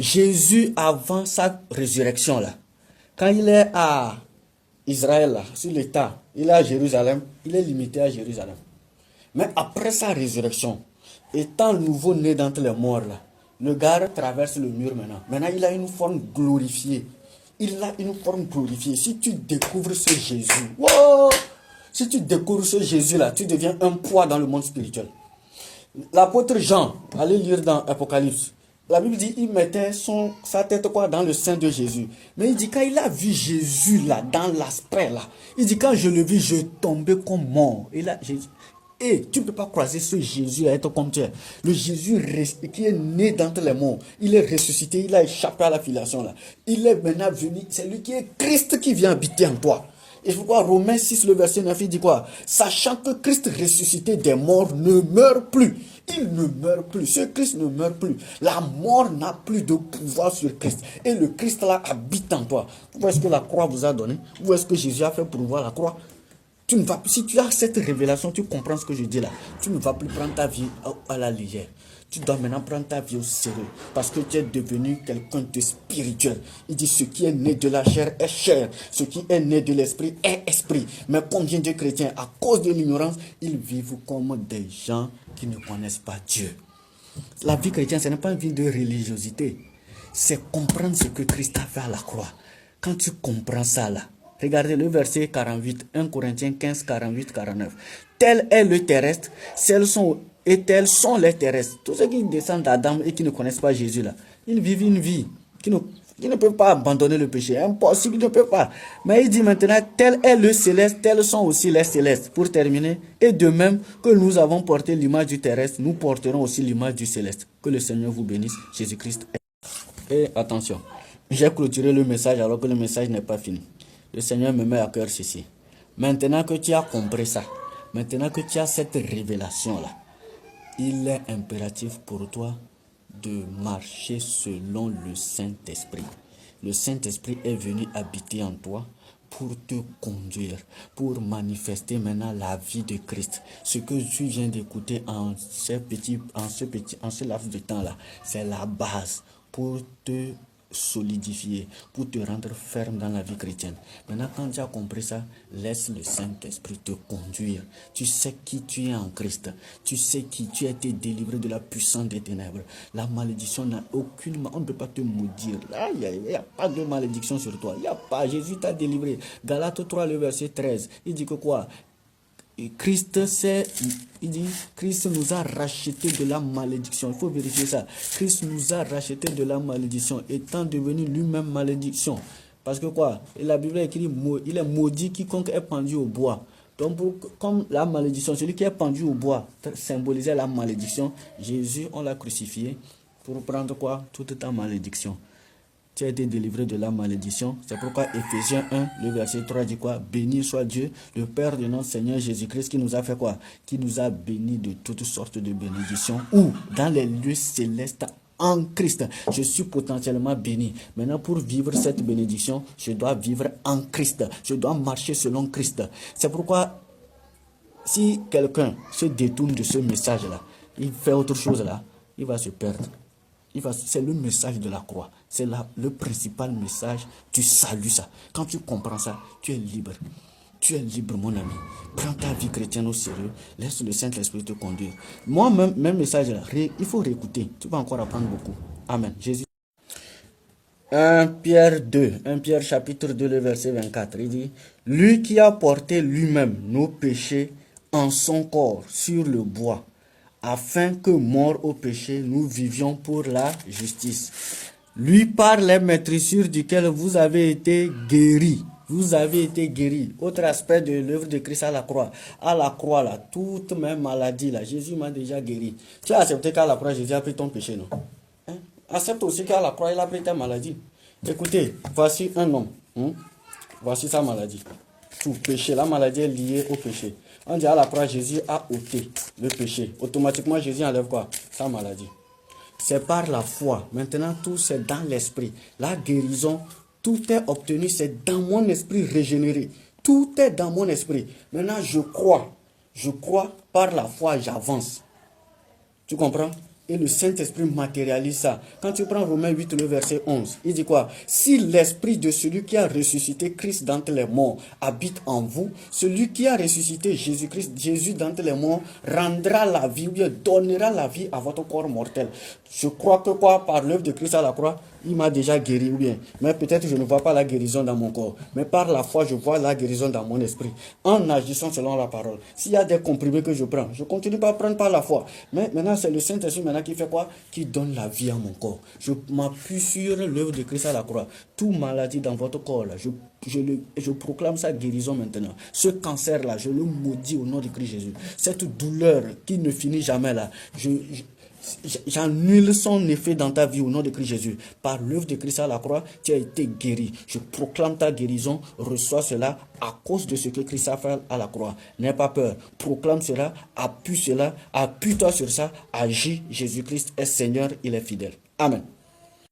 Jésus, avant sa résurrection, là, quand il est à Israël, là, sur l'état, il est à Jérusalem, il est limité à Jérusalem. Mais après sa résurrection, étant nouveau-né d'entre les morts, là, le gars traverse le mur maintenant. Maintenant, il a une forme glorifiée. Il a une forme glorifiée. Si tu découvres ce Jésus, wow, si tu découvres ce Jésus-là, tu deviens un poids dans le monde spirituel. L'apôtre Jean, allez lire dans Apocalypse. La Bible dit, il mettait sa tête quoi dans le sein de Jésus. Mais il dit, quand il a vu Jésus là, dans l'aspect là, il dit, quand je le vis, je tombais comme mort. Et là, Jésus, et tu ne peux pas croiser ce Jésus à être comme tu es. Le Jésus qui est né d'entre les morts, il est ressuscité, il a échappé à la filiation là. Il est maintenant venu, c'est lui qui est Christ qui vient habiter en toi. Et pourquoi Romains 6, le verset 9, il dit quoi? Sachant que Christ ressuscité des morts ne meurt plus. Il ne meurt plus. Ce Christ ne meurt plus. La mort n'a plus de pouvoir sur Christ. Et le Christ là habite en toi. Vous voyez ce que la croix vous a donné? Vous voyez ce que Jésus a fait pour voir la croix? Si tu as cette révélation, tu comprends ce que je dis là. Tu ne vas plus prendre ta vie à la légère. Tu dois maintenant prendre ta vie au sérieux. Parce que tu es devenu quelqu'un de spirituel. Il dit, ce qui est né de la chair est chair. Ce qui est né de l'esprit est esprit. Mais combien de chrétiens, à cause de l'ignorance, ils vivent comme des gens qui ne connaissent pas Dieu. La vie chrétienne, ce n'est pas une vie de religiosité. C'est comprendre ce que Christ a fait à la croix. Quand tu comprends ça là, regardez le verset 48, 1 Corinthiens 15, 48, 49. Tel est le terrestre, tels sont les terrestres. Tous ceux qui descendent d'Adam et qui ne connaissent pas Jésus là, ils vivent une vie qui ne peuvent pas abandonner le péché. Impossible, ils ne peuvent pas. Mais il dit maintenant, tel est le céleste, tels sont aussi les célestes. Pour terminer, et de même que nous avons porté l'image du terrestre, nous porterons aussi l'image du céleste. Que le Seigneur vous bénisse, Jésus-Christ. Et attention, j'ai clôturé le message alors que le message n'est pas fini. Le Seigneur me met à cœur ceci. Maintenant que tu as compris ça, maintenant que tu as cette révélation-là, il est impératif pour toi de marcher selon le Saint-Esprit. Le Saint-Esprit est venu habiter en toi pour te conduire, pour manifester maintenant la vie de Christ. Ce que tu viens d'écouter en ce laps de temps-là, c'est la base pour te solidifier, pour te rendre ferme dans la vie chrétienne. Maintenant, quand tu as compris ça, laisse le Saint-Esprit te conduire. Tu sais qui tu es en Christ. Tu sais qui tu as été délivré de la puissance des ténèbres. La malédiction n'a aucune... On ne peut pas te maudire. Il n'y a pas de malédiction sur toi. Il n'y a pas. Jésus t'a délivré. Galates 3, le verset 13. Il dit que quoi? Christ nous a racheté de la malédiction. Il faut vérifier ça. Christ nous a racheté de la malédiction, étant devenu lui-même malédiction. Parce que quoi? Et la Bible écrit, il est maudit quiconque est pendu au bois. Donc, comme la malédiction, celui qui est pendu au bois symbolisait la malédiction, Jésus, on l'a crucifié pour prendre quoi? Toute ta malédiction. Tu as été délivré de la malédiction. C'est pourquoi Ephésiens 1, le verset 3 dit quoi? Béni soit Dieu, le Père de notre Seigneur Jésus-Christ, qui nous a fait quoi? Qui nous a bénis de toutes sortes de bénédictions. Ou dans les lieux célestes en Christ. Je suis potentiellement béni. Maintenant, pour vivre cette bénédiction, je dois vivre en Christ. Je dois marcher selon Christ. C'est pourquoi, si quelqu'un se détourne de ce message-là, il fait autre chose là, il va se perdre. C'est le message de la croix. C'est le principal message du salut, ça. Quand tu comprends ça, tu es libre. Tu es libre, mon ami. Prends ta vie chrétienne au sérieux. Laisse le Saint-Esprit te conduire. Moi, même message là, il faut réécouter. Tu vas encore apprendre beaucoup. Amen. Jésus. 1 Pierre chapitre 2, le verset 24. Il dit, lui qui a porté lui-même nos péchés en son corps sur le bois, afin que, morts au péché, nous vivions pour la justice. Lui par les maîtrissures duquel vous avez été guéris. Vous avez été guéris. Autre aspect de l'œuvre de Christ à la croix. À la croix, là, toutes mes maladies, là, Jésus m'a déjà guéri. Tu as accepté qu'à la croix, Jésus a pris ton péché, non? Accepte aussi qu'à la croix, il a pris ta maladie. Écoutez, voici un homme. Voici sa maladie. Tout péché, la maladie est liée au péché. On dit à la croix, Jésus a ôté le péché. Automatiquement, Jésus enlève quoi? Sa maladie. C'est par la foi. Maintenant, tout c'est dans l'esprit. La guérison, tout est obtenu, c'est dans mon esprit régénéré. Tout est dans mon esprit. Maintenant, je crois. Je crois, par la foi, j'avance. Tu comprends? et le Saint-Esprit matérialise ça. Quand tu prends Romains 8, le verset 11, il dit quoi? Si l'esprit de celui qui a ressuscité Christ d'entre les morts habite en vous, celui qui a ressuscité Jésus d'entre les morts, rendra la vie ou bien donnera la vie à votre corps mortel. Je crois que quoi, par l'œuvre de Christ à la croix, il m'a déjà guéri ou bien. Mais peut-être je ne vois pas la guérison dans mon corps. Mais par la foi, je vois la guérison dans mon esprit. En agissant selon la parole. S'il y a des comprimés que je prends, je continue pas à prendre par la foi. Mais maintenant, c'est le Saint-Esprit maintenant qui fait quoi? Qui donne la vie à mon corps. Je m'appuie sur l'œuvre de Christ à la croix. Toute maladie dans votre corps, là, je proclame sa guérison maintenant. Ce cancer-là, je le maudis au nom de Christ Jésus. Cette douleur qui ne finit jamais là, j'annule son effet dans ta vie au nom de Christ Jésus. Par l'œuvre de Christ à la croix, tu as été guéri. Je proclame ta guérison. Reçois cela à cause de ce que Christ a fait à la croix. N'aie pas peur. Proclame cela. Appuie-toi sur ça. Agis. Jésus-Christ est Seigneur. Il est fidèle. Amen.